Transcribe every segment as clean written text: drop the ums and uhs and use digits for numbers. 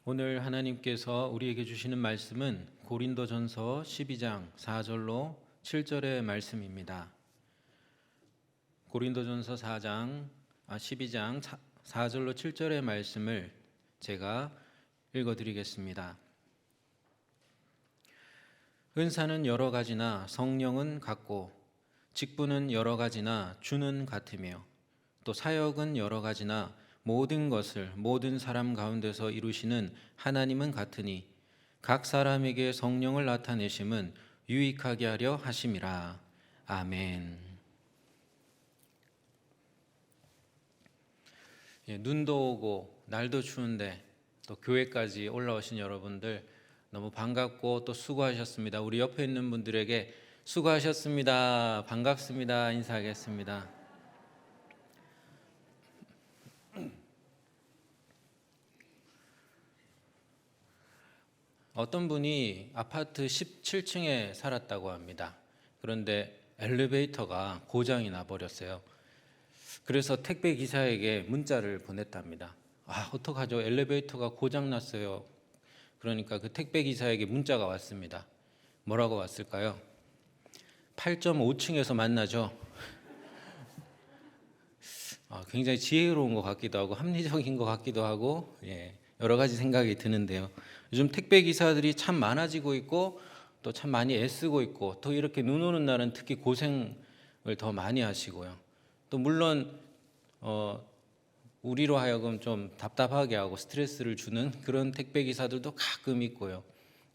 오늘 하나님께서 우리에게 주시는 말씀은 고린도전서 12장 4절로 7절의 말씀입니다. 고린도전서 12장 4절로 7절의 말씀을 제가 읽어드리겠습니다. 은사는 여러 가지나 성령은 같고 직분은 여러 가지나 주는 같으며 또 사역은 여러 가지나 모든 것을 모든 사람 가운데서 이루시는 하나님은 같으니 각 사람에게 성령을 나타내심은 유익하게 하려 하심이라. 아멘. 눈도 오고 날도 추운데 또 교회까지 올라오신 여러분들 너무 반갑고 또 수고하셨습니다. 우리 옆에 있는 분들에게 수고하셨습니다, 반갑습니다 인사하겠습니다. 어떤 분이 아파트 17층에 살았다고 합니다. 그런데 엘리베이터가 고장이 나버렸어요. 그래서 택배 기사에게 문자를 보냈답니다. 어떡하죠? 엘리베이터가 고장났어요. 그러니까 그 택배 기사에게 문자가 왔습니다. 뭐라고 왔을까요? 8.5층에서 만나죠. 굉장히 지혜로운 것 같기도 하고 합리적인 것 같기도 하고 여러 가지 생각이 드는데요. 요즘 택배 기사들이 참 많아지고 있고 또 참 많이 애쓰고 있고 또 이렇게 눈 오는 날은 특히 고생을 더 많이 하시고요. 또 물론 우리로 하여금 좀 답답하게 하고 스트레스를 주는 그런 택배 기사들도 가끔 있고요.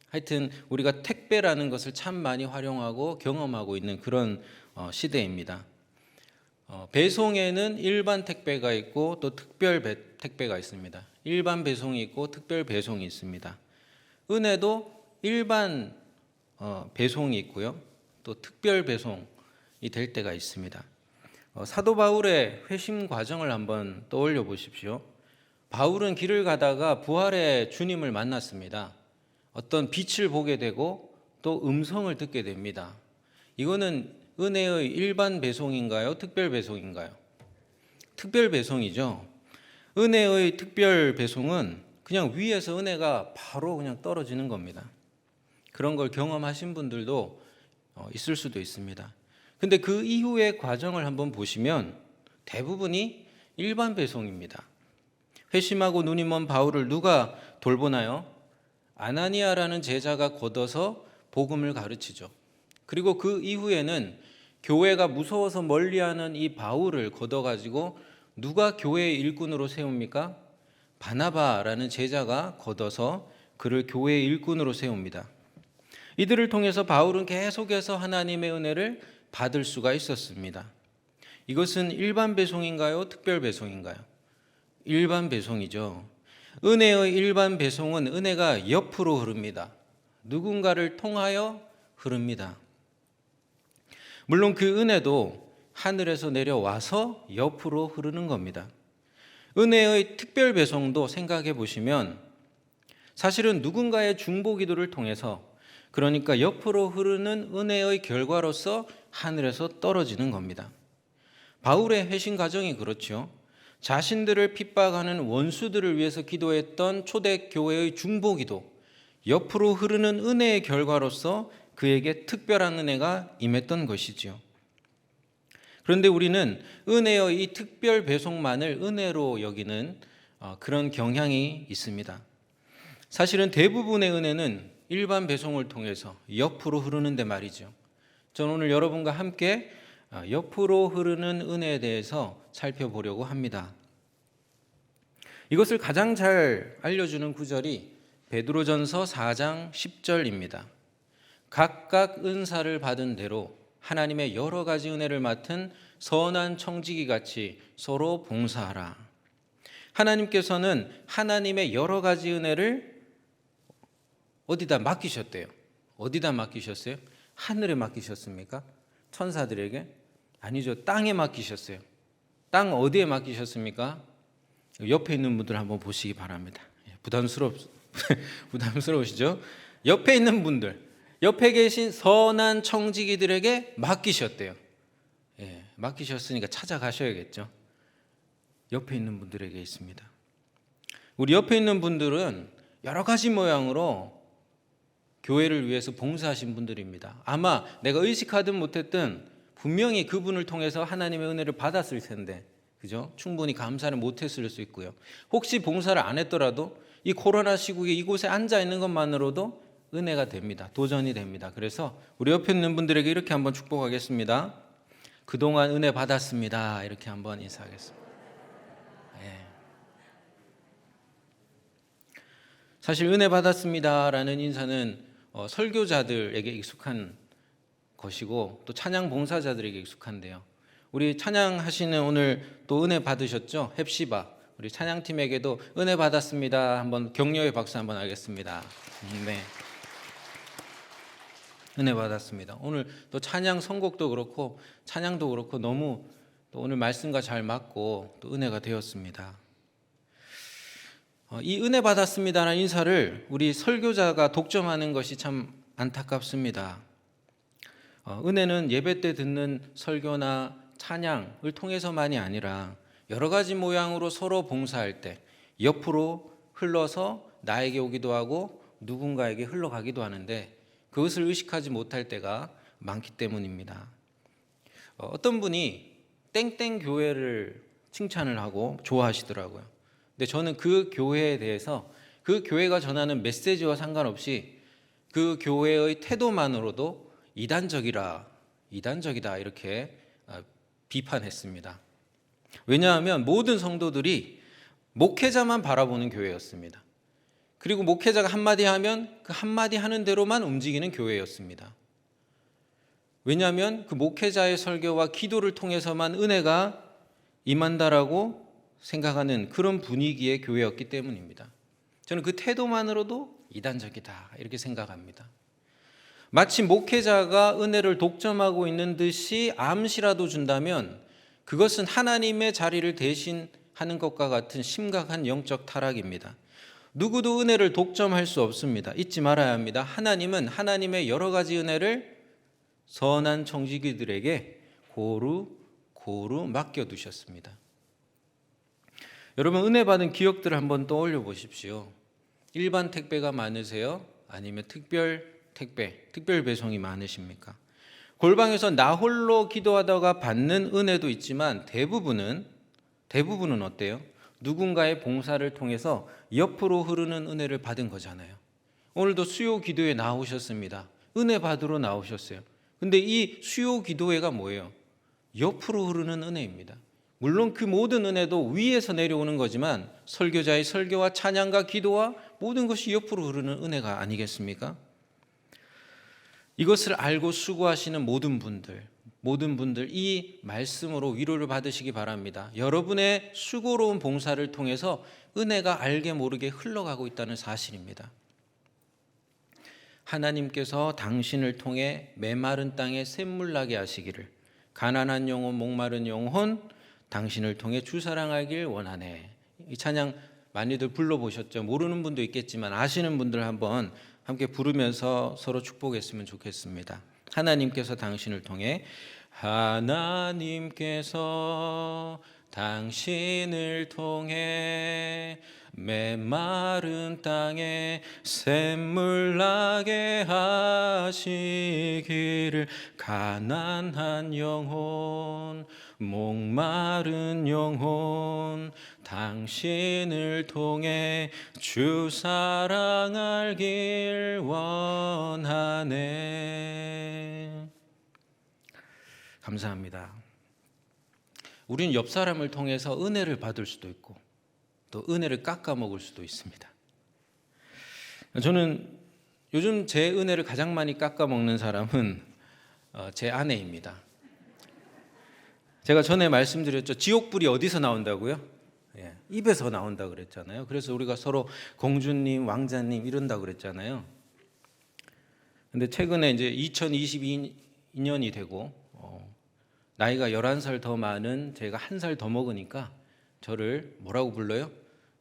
하여튼 우리가 택배라는 것을 참 많이 활용하고 경험하고 있는 그런 시대입니다. 배송에는 일반 택배가 있고 또 특별 택배가 있습니다. 일반 배송이 있고 특별 배송이 있습니다. 은혜도 일반 배송이 있고요. 또 특별 배송이 될 때가 있습니다. 사도 바울의 회심 과정을 한번 떠올려 보십시오. 바울은 길을 가다가 부활의 주님을 만났습니다. 어떤 빛을 보게 되고 또 음성을 듣게 됩니다. 이거는 은혜의 일반 배송인가요? 특별 배송인가요? 특별 배송이죠. 은혜의 특별 배송은 그냥 위에서 은혜가 바로 그냥 떨어지는 겁니다. 그런 걸 경험하신 분들도 있을 수도 있습니다. 근데 그 이후의 과정을 한번 보시면 대부분이 일반 배송입니다. 회심하고 눈이 먼 바울을 누가 돌보나요? 아나니아라는 제자가 걷어서 복음을 가르치죠. 그리고 그 이후에는 교회가 무서워서 멀리하는 이 바울을 걷어가지고 누가 교회의 일꾼으로 세웁니까? 바나바라는 제자가 걷어서 그를 교회의 일꾼으로 세웁니다. 이들을 통해서 바울은 계속해서 하나님의 은혜를 받을 수가 있었습니다. 이것은 일반 배송인가요? 특별 배송인가요? 일반 배송이죠. 은혜의 일반 배송은 은혜가 옆으로 흐릅니다. 누군가를 통하여 흐릅니다. 물론 그 은혜도 하늘에서 내려와서 옆으로 흐르는 겁니다. 은혜의 특별 배송도 생각해 보시면 사실은 누군가의 중보 기도를 통해서, 그러니까 옆으로 흐르는 은혜의 결과로서 하늘에서 떨어지는 겁니다. 바울의 회심 과정이 그렇죠. 자신들을 핍박하는 원수들을 위해서 기도했던 초대교회의 중보 기도, 옆으로 흐르는 은혜의 결과로서 그에게 특별한 은혜가 임했던 것이지요. 그런데 우리는 은혜의 이 특별 배송만을 은혜로 여기는 그런 경향이 있습니다. 사실은 대부분의 은혜는 일반 배송을 통해서 옆으로 흐르는데 말이죠. 저는 오늘 여러분과 함께 옆으로 흐르는 은혜에 대해서 살펴보려고 합니다. 이것을 가장 잘 알려주는 구절이 베드로전서 4장 10절입니다. 각각 은사를 받은 대로 하나님의 여러 가지 은혜를 맡은 선한 청지기 같이 서로 봉사하라. 하나님께서는 하나님의 여러 가지 은혜를 어디다 맡기셨대요? 어디다 맡기셨어요? 하늘에 맡기셨습니까? 천사들에게? 아니죠. 땅에 맡기셨어요. 땅 어디에 맡기셨습니까? 옆에 있는 분들 한번 보시기 바랍니다. 부담스러우시죠? 옆에 있는 분들, 옆에 계신 선한 청지기들에게 맡기셨대요. 맡기셨으니까 찾아가셔야겠죠. 옆에 있는 분들에게 있습니다. 우리 옆에 있는 분들은 여러 가지 모양으로 교회를 위해서 봉사하신 분들입니다. 아마 내가 의식하든 못했든 분명히 그분을 통해서 하나님의 은혜를 받았을 텐데, 그죠? 충분히 감사를 못했을 수 있고요. 혹시 봉사를 안 했더라도 이 코로나 시국에 이곳에 앉아 있는 것만으로도 은혜가 됩니다. 도전이 됩니다. 그래서 우리 옆에 있는 분들에게 이렇게 한번 축복하겠습니다. 그동안 은혜 받았습니다. 이렇게 한번 인사하겠습니다. 네. 사실 은혜 받았습니다라는 인사는 설교자들에게 익숙한 것이고 또 찬양 봉사자들에게 익숙한데요. 우리 찬양하시는 오늘 또 은혜 받으셨죠? 헵시바 우리 찬양팀에게도 은혜 받았습니다. 한번 격려의 박수 한번 하겠습니다. 네. 은혜 받았습니다. 오늘 또 찬양 선곡도 그렇고 찬양도 그렇고 너무 또 오늘 말씀과 잘 맞고 또 은혜가 되었습니다. 이 은혜 받았습니다라는 인사를 우리 설교자가 독점하는 것이 참 안타깝습니다. 은혜는 예배 때 듣는 설교나 찬양을 통해서만이 아니라 여러 가지 모양으로 서로 봉사할 때 옆으로 흘러서 나에게 오기도 하고 누군가에게 흘러가기도 하는데 그것을 의식하지 못할 때가 많기 때문입니다. 어떤 분이 땡땡 교회를 칭찬을 하고 좋아하시더라고요. 근데 저는 그 교회에 대해서 그 교회가 전하는 메시지와 상관없이 그 교회의 태도만으로도 이단적이다 이렇게 비판했습니다. 왜냐하면 모든 성도들이 목회자만 바라보는 교회였습니다. 그리고 목회자가 한마디 하면 그 한마디 하는 대로만 움직이는 교회였습니다. 왜냐하면 그 목회자의 설교와 기도를 통해서만 은혜가 임한다라고 생각하는 그런 분위기의 교회였기 때문입니다. 저는 그 태도만으로도 이단적이다 이렇게 생각합니다. 마치 목회자가 은혜를 독점하고 있는 듯이 암시라도 준다면 그것은 하나님의 자리를 대신하는 것과 같은 심각한 영적 타락입니다. 누구도 은혜를 독점할 수 없습니다. 잊지 말아야 합니다. 하나님은 하나님의 여러 가지 은혜를 선한 청지기들에게 고루 맡겨두셨습니다. 여러분 은혜 받은 기억들을 한번 떠올려 보십시오. 일반 택배가 많으세요? 아니면 특별 택배, 특별 배송이 많으십니까? 골방에서 나 홀로 기도하다가 받는 은혜도 있지만 대부분은 어때요? 누군가의 봉사를 통해서 옆으로 흐르는 은혜를 받은 거잖아요. 오늘도 수요 기도회 나오셨습니다. 은혜 받으러 나오셨어요. 근데 이 수요 기도회가 뭐예요? 옆으로 흐르는 은혜입니다. 물론 그 모든 은혜도 위에서 내려오는 거지만 설교자의 설교와 찬양과 기도와 모든 것이 옆으로 흐르는 은혜가 아니겠습니까? 이것을 알고 수고하시는 모든 분들 이 말씀으로 위로를 받으시기 바랍니다. 여러분의 수고로운 봉사를 통해서 은혜가 알게 모르게 흘러가고 있다는 사실입니다. 하나님께서 당신을 통해 메마른 땅에 샘물 나게 하시기를 가난한 영혼 목마른 영혼 당신을 통해 주사랑하길 원하네. 이 찬양 많이들 불러보셨죠? 모르는 분도 있겠지만 아시는 분들 한번 함께 부르면서 서로 축복했으면 좋겠습니다. 하나님께서 당신을 통해 하나님께서 당신을 통해 메마른 땅에 샘물 나게 하시기를 가난한 영혼 목마른 영혼 당신을 통해 주 사랑 알길 원하네. 감사합니다. 우리는 옆 사람을 통해서 은혜를 받을 수도 있고 또 은혜를 깎아 먹을 수도 있습니다. 저는 요즘 제 은혜를 가장 많이 깎아 먹는 사람은 제 아내입니다. 제가 전에 말씀드렸죠. 지옥불이 어디서 나온다고요? 예, 입에서 나온다 그랬잖아요. 그래서 우리가 서로 공주님, 왕자님 이런다 그랬잖아요. 근데 최근에 이제 2022년이 되고 나이가 11살 더 많은 제가 1살 더 먹으니까 저를 뭐라고 불러요?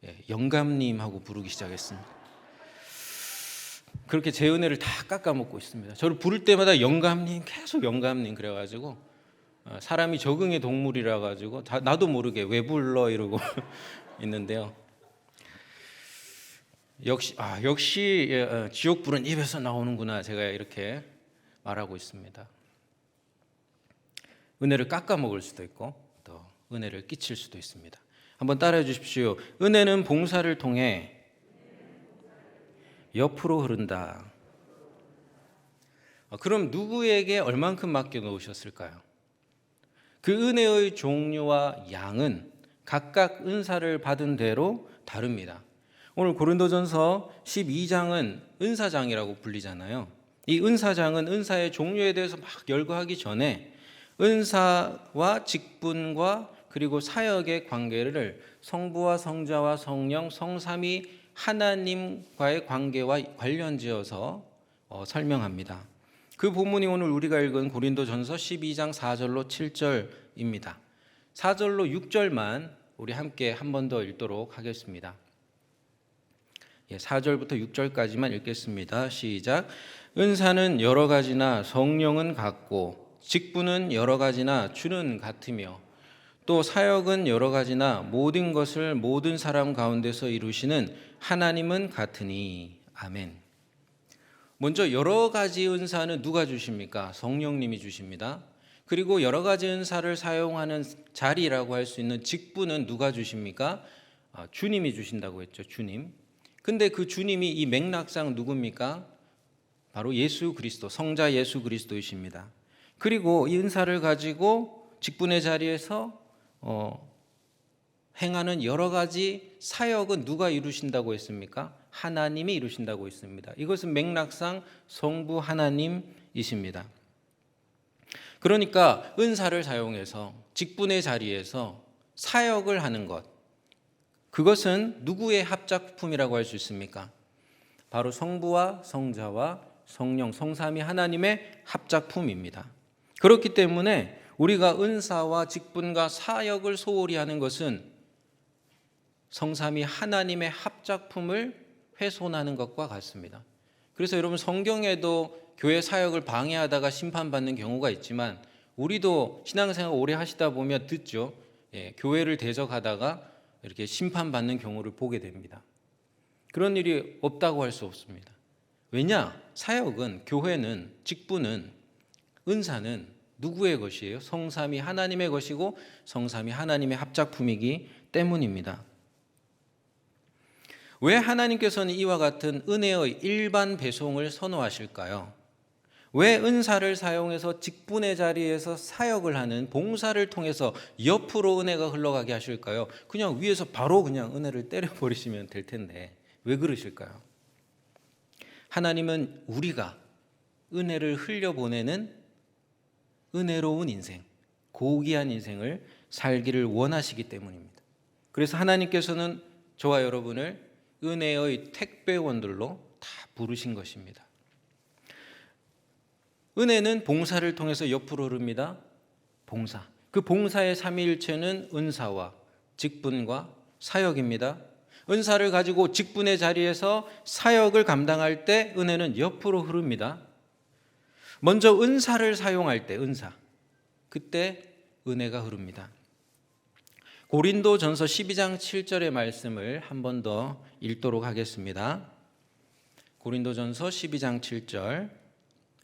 예, 영감님하고 부르기 시작했습니다. 그렇게 제 은혜를 다 깎아먹고 있습니다. 저를 부를 때마다 영감님, 계속 영감님 그래가지고 사람이 적응의 동물이라 가지고 나도 모르게 왜 불러 이러고 있는데요. 역시 지옥불은 입에서 나오는구나, 제가 이렇게 말하고 있습니다. 은혜를 깎아 먹을 수도 있고 또 은혜를 끼칠 수도 있습니다. 한번 따라해 주십시오. 은혜는 봉사를 통해 옆으로 흐른다. 그럼 누구에게 얼만큼 맡겨 놓으셨을까요? 그 은혜의 종류와 양은 각각 은사를 받은 대로 다릅니다. 오늘 고린도전서 12장은 은사장이라고 불리잖아요. 이 은사장은 은사의 종류에 대해서 막 열거하기 전에 은사와 직분과 그리고 사역의 관계를 성부와 성자와 성령, 성삼위 하나님과의 관계와 관련지어서 설명합니다. 그 본문이 오늘 우리가 읽은 고린도전서 12장 4절로 7절입니다. 4절로 6절만 우리 함께 한 번 더 읽도록 하겠습니다. 4절부터 6절까지만 읽겠습니다. 시작. 은사는 여러 가지나 성령은 같고 직분은 여러 가지나 주는 같으며 또 사역은 여러 가지나 모든 것을 모든 사람 가운데서 이루시는 하나님은 같으니. 아멘. 먼저 여러 가지 은사는 누가 주십니까? 성령님이 주십니다. 그리고 여러 가지 은사를 사용하는 자리라고 할 수 있는 직분은 누가 주십니까? 주님이 주신다고 했죠. 주님. 근데 그 주님이 이 맥락상 누굽니까? 바로 예수 그리스도, 성자 예수 그리스도이십니다. 그리고 이 은사를 가지고 직분의 자리에서 행하는 여러 가지 사역은 누가 이루신다고 했습니까? 하나님이 이루신다고 했습니다. 이것은 맥락상 성부 하나님이십니다. 그러니까 은사를 사용해서 직분의 자리에서 사역을 하는 것, 그것은 누구의 합작품이라고 할 수 있습니까? 바로 성부와 성자와 성령, 성삼위 하나님의 합작품입니다. 그렇기 때문에 우리가 은사와 직분과 사역을 소홀히 하는 것은 성삼위 하나님의 합작품을 훼손하는 것과 같습니다. 그래서 여러분, 성경에도 교회 사역을 방해하다가 심판받는 경우가 있지만 우리도 신앙생활 오래 하시다 보면 듣죠. 교회를 대적하다가 이렇게 심판받는 경우를 보게 됩니다. 그런 일이 없다고 할 수 없습니다. 왜냐? 사역은, 교회는, 직분은, 은사는 누구의 것이에요? 성삼위 하나님의 것이고 성삼위 하나님의 합작품이기 때문입니다. 왜 하나님께서는 이와 같은 은혜의 일반 배송을 선호하실까요? 왜 은사를 사용해서 직분의 자리에서 사역을 하는 봉사를 통해서 옆으로 은혜가 흘러가게 하실까요? 그냥 위에서 바로 그냥 은혜를 때려버리시면 될 텐데 왜 그러실까요? 하나님은 우리가 은혜를 흘려보내는 은혜로운 인생, 고귀한 인생을 살기를 원하시기 때문입니다. 그래서 하나님께서는 저와 여러분을 은혜의 택배원들로 다 부르신 것입니다. 은혜는 봉사를 통해서 옆으로 흐릅니다. 봉사. 그 봉사의 삼위일체는 은사와 직분과 사역입니다. 은사를 가지고 직분의 자리에서 사역을 감당할 때 은혜는 옆으로 흐릅니다. 먼저 은사를 사용할 때, 은사, 그때 은혜가 흐릅니다. 고린도전서 12장 7절의 말씀을 한 번 더 읽도록 하겠습니다. 고린도전서 12장 7절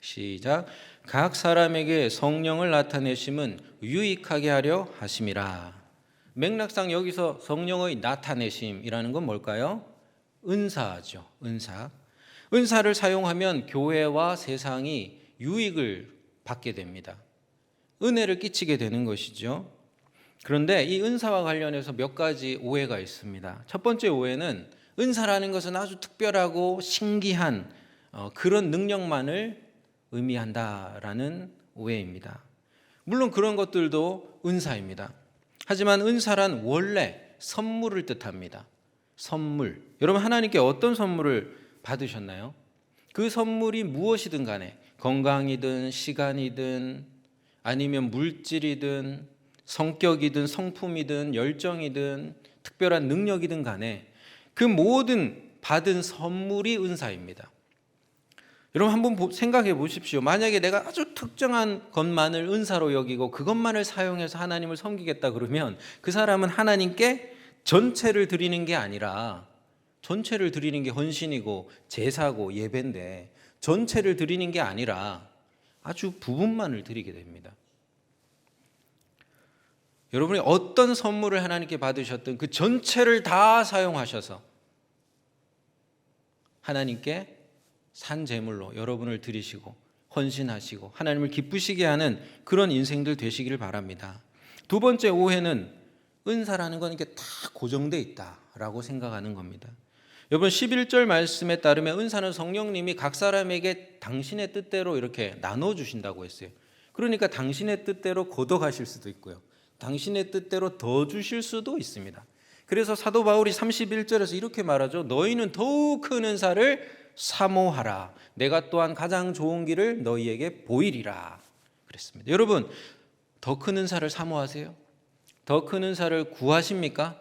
시작. 각 사람에게 성령을 나타내심은 유익하게 하려 하심이라. 맥락상 여기서 성령의 나타내심이라는 건 뭘까요? 은사죠. 은사. 은사를 사용하면 교회와 세상이 유익을 받게 됩니다. 은혜를 끼치게 되는 것이죠. 그런데 이 은사와 관련해서 몇 가지 오해가 있습니다. 첫 번째 오해는 은사라는 것은 아주 특별하고 신기한 그런 능력만을 의미한다라는 오해입니다. 물론 그런 것들도 은사입니다. 하지만 은사란 원래 선물을 뜻합니다. 선물. 여러분, 하나님께 어떤 선물을 받으셨나요? 그 선물이 무엇이든 간에 건강이든 시간이든 아니면 물질이든 성격이든 성품이든 열정이든 특별한 능력이든 간에 그 모든 받은 선물이 은사입니다. 여러분, 한번 생각해 보십시오. 만약에 내가 아주 특정한 것만을 은사로 여기고 그것만을 사용해서 하나님을 섬기겠다 그러면 그 사람은 하나님께 전체를 드리는 게 아니라 전체를 드리는 게 헌신이고 제사고 예배인데 전체를 드리는 게 아니라 아주 부분만을 드리게 됩니다. 여러분이 어떤 선물을 하나님께 받으셨든 그 전체를 다 사용하셔서 하나님께 산 제물로 여러분을 드리시고 헌신하시고 하나님을 기쁘시게 하는 그런 인생들 되시기를 바랍니다. 두 번째 오해는 은사라는 건 이게 다 고정돼 있다라고 생각하는 겁니다. 여러분 11절 말씀에 따르면 은사는 성령님이 각 사람에게 당신의 뜻대로 이렇게 나눠주신다고 했어요. 그러니까 당신의 뜻대로 걷어가실 수도 있고요. 당신의 뜻대로 더 주실 수도 있습니다. 그래서 사도 바울이 31절에서 이렇게 말하죠. 너희는 더욱 큰 은사를 사모하라. 내가 또한 가장 좋은 길을 너희에게 보이리라. 그랬습니다. 여러분 더 큰 은사를 사모하세요? 더 큰 은사를 구하십니까?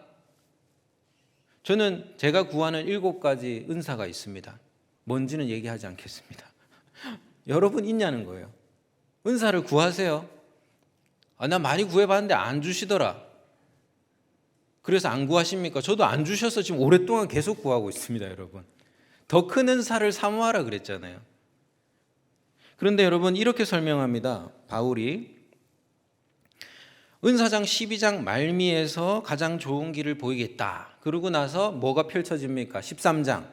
저는 제가 구하는 7가지 은사가 있습니다. 뭔지는 얘기하지 않겠습니다. 여러분 있냐는 거예요. 은사를 구하세요. 나 많이 구해봤는데 안 주시더라. 그래서 안 구하십니까? 저도 안 주셔서 지금 오랫동안 계속 구하고 있습니다, 여러분. 더 큰 은사를 사모하라 그랬잖아요. 그런데 여러분 이렇게 설명합니다. 바울이 은사장 12장 말미에서 가장 좋은 길을 보이겠다. 그러고 나서 뭐가 펼쳐집니까? 13장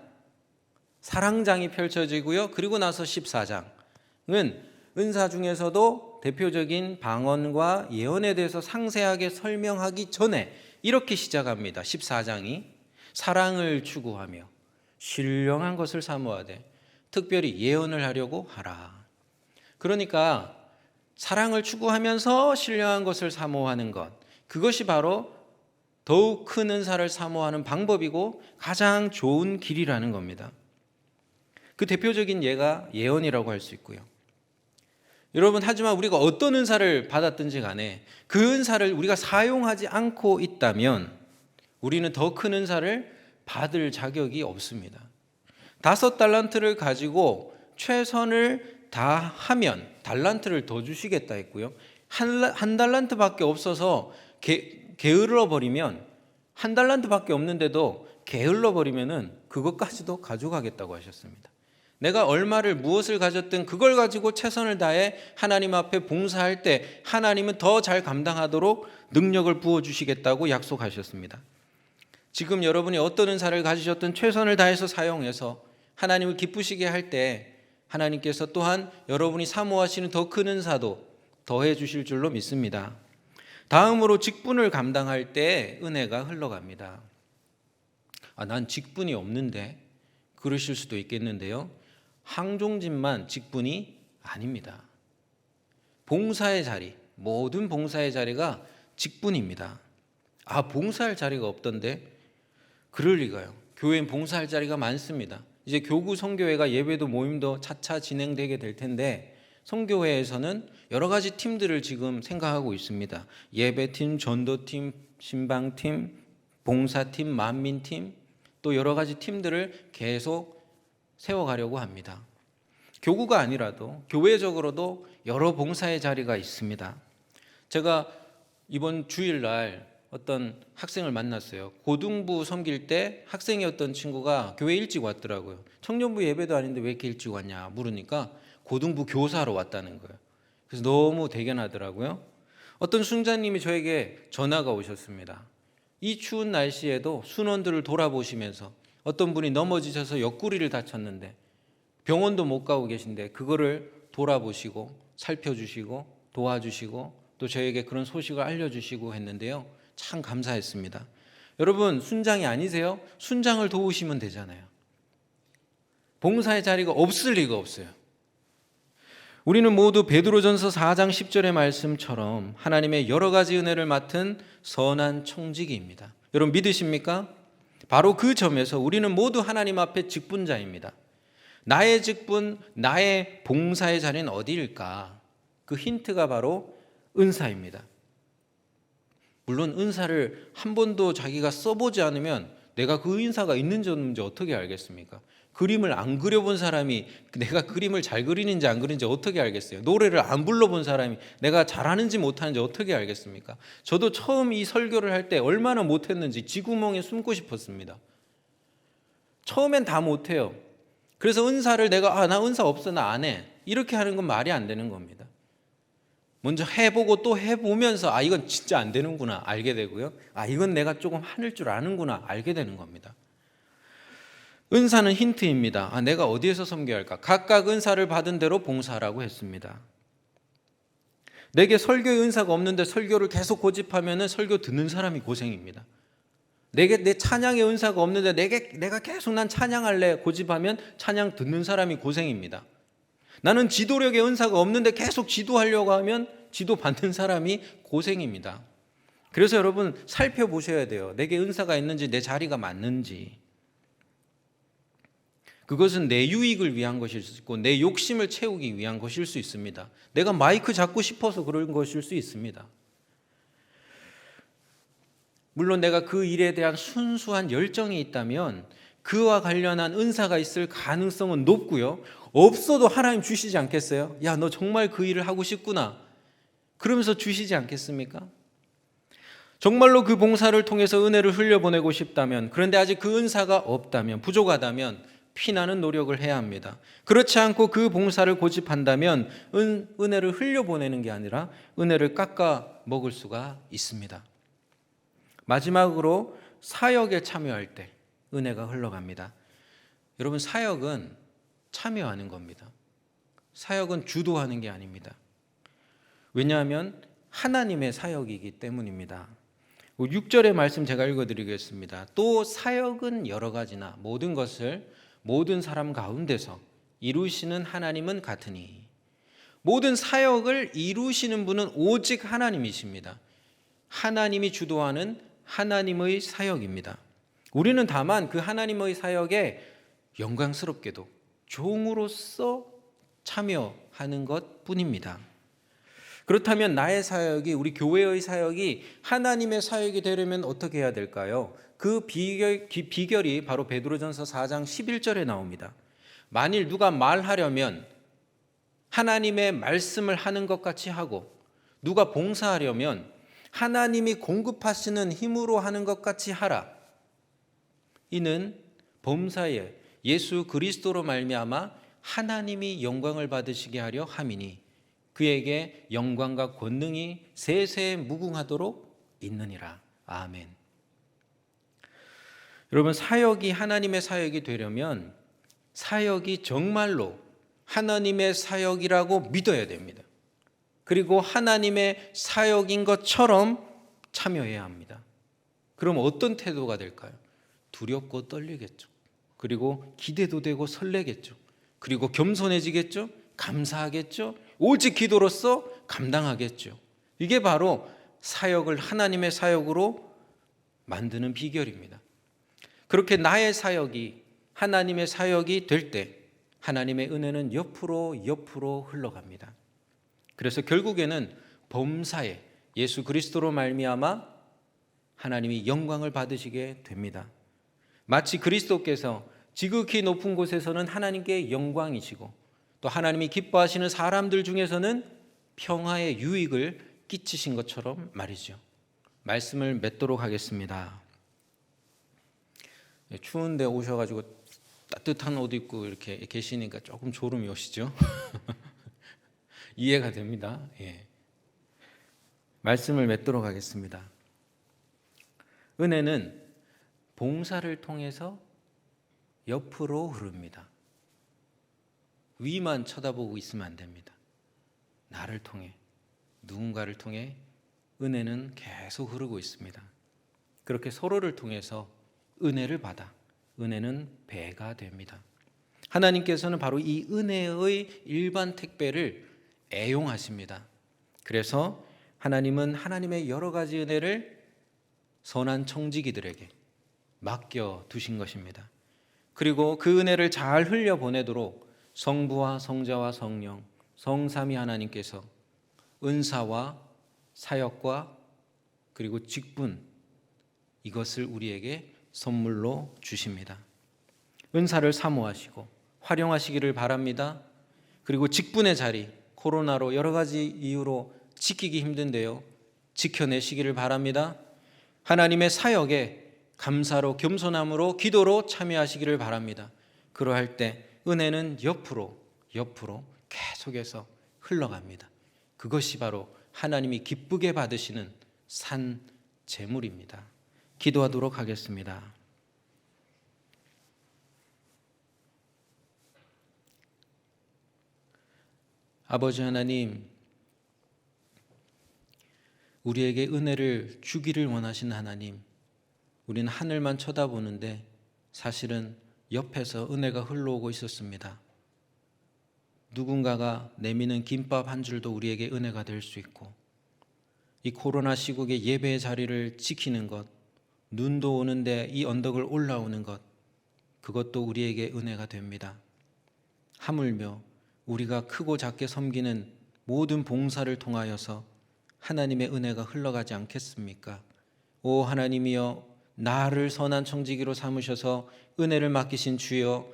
사랑장이 펼쳐지고요. 그리고 나서 14장은 은사 중에서도 대표적인 방언과 예언에 대해서 상세하게 설명하기 전에 이렇게 시작합니다. 14장이 사랑을 추구하며 신령한 것을 사모하되 특별히 예언을 하려고 하라. 그러니까 사랑을 추구하면서 신령한 것을 사모하는 것, 그것이 바로 더욱 큰 은사를 사모하는 방법이고 가장 좋은 길이라는 겁니다. 그 대표적인 예가 예언이라고 할 수 있고요. 여러분 하지만 우리가 어떤 은사를 받았든지 간에 그 은사를 우리가 사용하지 않고 있다면 우리는 더 큰 은사를 받을 자격이 없습니다. 5달란트를 가지고 최선을 다하면 달란트를 더 주시겠다 했고요. 한 달란트밖에 없어서 게을러 버리면 한 달란트밖에 없는데도 게을러 버리면은 그것까지도 가져가겠다고 하셨습니다. 내가 얼마를 무엇을 가졌든 그걸 가지고 최선을 다해 하나님 앞에 봉사할 때 하나님은 더 잘 감당하도록 능력을 부어주시겠다고 약속하셨습니다. 지금 여러분이 어떤 은사를 가지셨든 최선을 다해서 사용해서 하나님을 기쁘시게 할 때 하나님께서 또한 여러분이 사모하시는 더 큰 은사도 더해 주실 줄로 믿습니다. 다음으로 직분을 감당할 때 은혜가 흘러갑니다. 난 직분이 없는데 그러실 수도 있겠는데요. 항종직만 직분이 아닙니다. 봉사의 자리, 모든 봉사의 자리가 직분입니다. 봉사할 자리가 없던데? 그럴 리가요. 교회엔 봉사할 자리가 많습니다. 이제 교구 선교회가 예배도 모임도 차차 진행되게 될 텐데 선교회에서는 여러 가지 팀들을 지금 생각하고 있습니다. 예배팀, 전도팀, 신방팀, 봉사팀, 만민팀, 또 여러 가지 팀들을 계속 세워가려고 합니다. 교구가 아니라도 교회적으로도 여러 봉사의 자리가 있습니다. 제가 이번 주일날 어떤 학생을 만났어요. 고등부 섬길 때 학생이었던 친구가 교회 일찍 왔더라고요. 청년부 예배도 아닌데 왜 이렇게 일찍 왔냐 물으니까 고등부 교사로 왔다는 거예요. 그래서 너무 대견하더라고요. 어떤 순자님이 저에게 전화가 오셨습니다. 이 추운 날씨에도 순원들을 돌아보시면서 어떤 분이 넘어지셔서 옆구리를 다쳤는데 병원도 못 가고 계신데 그거를 돌아보시고 살펴주시고 도와주시고 또 저에게 그런 소식을 알려주시고 했는데요. 참 감사했습니다. 여러분 순장이 아니세요? 순장을 도우시면 되잖아요. 봉사의 자리가 없을 리가 없어요. 우리는 모두 베드로전서 4장 10절의 말씀처럼 하나님의 여러 가지 은혜를 맡은 선한 청지기입니다. 여러분 믿으십니까? 바로 그 점에서 우리는 모두 하나님 앞에 직분자입니다. 나의 직분, 나의 봉사의 자리는 어디일까? 그 힌트가 바로 은사입니다. 물론 은사를 한 번도 자기가 써보지 않으면 내가 그 은사가 있는지 없는지 어떻게 알겠습니까? 그림을 안 그려본 사람이 내가 그림을 잘 그리는지 안 그리는지 어떻게 알겠어요? 노래를 안 불러본 사람이 내가 잘하는지 못하는지 어떻게 알겠습니까? 저도 처음 이 설교를 할 때 얼마나 못했는지 쥐구멍에 숨고 싶었습니다. 처음엔 다 못해요. 그래서 은사를 내가 나 은사 없어, 나 안 해, 이렇게 하는 건 말이 안 되는 겁니다. 먼저 해보고 또 해보면서 이건 진짜 안 되는구나 알게 되고요. 이건 내가 조금 하는 줄 아는구나 알게 되는 겁니다. 은사는 힌트입니다. 내가 어디에서 섬겨야 할까? 각각 은사를 받은 대로 봉사하라고 했습니다. 내게 설교의 은사가 없는데 설교를 계속 고집하면 설교 듣는 사람이 고생입니다. 내게 내 찬양의 은사가 없는데 내가 계속 난 찬양할래 고집하면 찬양 듣는 사람이 고생입니다. 나는 지도력의 은사가 없는데 계속 지도하려고 하면 지도 받는 사람이 고생입니다. 그래서 여러분 살펴보셔야 돼요. 내게 은사가 있는지 내 자리가 맞는지. 그것은 내 유익을 위한 것일 수 있고 내 욕심을 채우기 위한 것일 수 있습니다. 내가 마이크 잡고 싶어서 그런 것일 수 있습니다. 물론 내가 그 일에 대한 순수한 열정이 있다면 그와 관련한 은사가 있을 가능성은 높고요. 없어도 하나님 주시지 않겠어요? 야, 너 정말 그 일을 하고 싶구나. 그러면서 주시지 않겠습니까? 정말로 그 봉사를 통해서 은혜를 흘려보내고 싶다면, 그런데 아직 그 은사가 없다면, 부족하다면 피나는 노력을 해야 합니다. 그렇지 않고 그 봉사를 고집한다면 은혜를 흘려보내는 게 아니라 은혜를 깎아 먹을 수가 있습니다. 마지막으로 사역에 참여할 때 은혜가 흘러갑니다. 여러분, 사역은 참여하는 겁니다. 사역은 주도하는 게 아닙니다. 왜냐하면 하나님의 사역이기 때문입니다. 6절의 말씀 제가 읽어드리겠습니다. 또 사역은 여러 가지나 모든 것을 모든 사람 가운데서 이루시는 하나님은 같으니. 모든 사역을 이루시는 분은 오직 하나님이십니다. 하나님이 주도하는 하나님의 사역입니다. 우리는 다만 그 하나님의 사역에 영광스럽게도 종으로서 참여하는 것 뿐입니다. 그렇다면 나의 사역이, 우리 교회의 사역이 하나님의 사역이 되려면 어떻게 해야 될까요? 그 비결이 바로 베드로전서 4장 11절에 나옵니다. 만일 누가 말하려면 하나님의 말씀을 하는 것 같이 하고, 누가 봉사하려면 하나님이 공급하시는 힘으로 하는 것 같이 하라. 이는 범사에 예수 그리스도로 말미암아 하나님이 영광을 받으시게 하려 함이니 그에게 영광과 권능이 세세에 무궁하도록 있느니라. 아멘. 여러분, 사역이 하나님의 사역이 되려면 사역이 정말로 하나님의 사역이라고 믿어야 됩니다. 그리고 하나님의 사역인 것처럼 참여해야 합니다. 그럼 어떤 태도가 될까요? 두렵고 떨리겠죠. 그리고 기대도 되고 설레겠죠. 그리고 겸손해지겠죠. 감사하겠죠. 오직 기도로서 감당하겠죠. 이게 바로 사역을 하나님의 사역으로 만드는 비결입니다. 그렇게 나의 사역이 하나님의 사역이 될 때 하나님의 은혜는 옆으로 흘러갑니다. 그래서 결국에는 범사에 예수 그리스도로 말미암아 하나님이 영광을 받으시게 됩니다. 마치 그리스도께서 지극히 높은 곳에서는 하나님께 영광이시고 또 하나님이 기뻐하시는 사람들 중에서는 평화의 유익을 끼치신 것처럼 말이죠. 말씀을 맺도록 하겠습니다. 추운데 오셔가지고 따뜻한 옷 입고 이렇게 계시니까 조금 졸음이 오시죠? 이해가 됩니다. 예. 말씀을 맺도록 하겠습니다. 은혜는 봉사를 통해서 옆으로 흐릅니다. 위만 쳐다보고 있으면 안 됩니다. 나를 통해, 누군가를 통해 은혜는 계속 흐르고 있습니다. 그렇게 서로를 통해서 은혜를 받아 은혜는 배가 됩니다. 하나님께서는 바로 이 은혜의 일반 택배를 애용하십니다. 그래서 하나님은 하나님의 여러 가지 은혜를 선한 청지기들에게 맡겨 두신 것입니다. 그리고 그 은혜를 잘 흘려보내도록 성부와 성자와 성령, 성삼위 하나님께서 은사와 사역과 그리고 직분, 이것을 우리에게 선물로 주십니다. 은사를 사모하시고 활용하시기를 바랍니다. 그리고 직분의 자리, 코로나로 여러 가지 이유로 지키기 힘든데요, 지켜내시기를 바랍니다. 하나님의 사역에 감사로 겸손함으로 기도로 참여하시기를 바랍니다. 그러할 때 은혜는 옆으로 계속해서 흘러갑니다. 그것이 바로 하나님이 기쁘게 받으시는 산 제물입니다. 기도하도록 하겠습니다. 아버지 하나님, 우리에게 은혜를 주기를 원하신 하나님, 우리는 하늘만 쳐다보는데 사실은 옆에서 은혜가 흘러오고 있었습니다. 누군가가 내미는 김밥 한 줄도 우리에게 은혜가 될 수 있고, 이 코로나 시국에 예배의 자리를 지키는 것, 눈도 오는데 이 언덕을 올라오는 것, 그것도 우리에게 은혜가 됩니다. 하물며 우리가 크고 작게 섬기는 모든 봉사를 통하여서 하나님의 은혜가 흘러가지 않겠습니까? 오 하나님이여, 나를 선한 청지기로 삼으셔서 은혜를 맡기신 주여,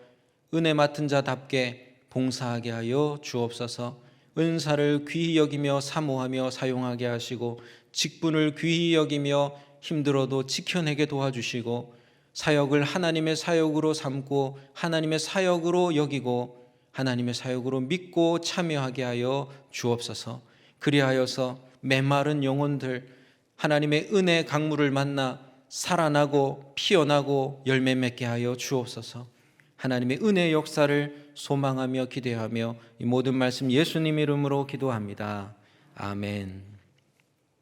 은혜 맡은 자답게 봉사하게 하여 주옵소서. 은사를 귀히 여기며 사모하며 사용하게 하시고, 직분을 귀히 여기며 힘들어도 지켜내게 도와주시고, 사역을 하나님의 사역으로 삼고 하나님의 사역으로 여기고 하나님의 사역으로 믿고 참여하게 하여 주옵소서. 그리하여서 메마른 영혼들 하나님의 은혜 강물을 만나 살아나고 피어나고 열매 맺게 하여 주옵소서. 하나님의 은혜의 역사를 소망하며 기대하며 이 모든 말씀 예수님 이름으로 기도합니다. 아멘.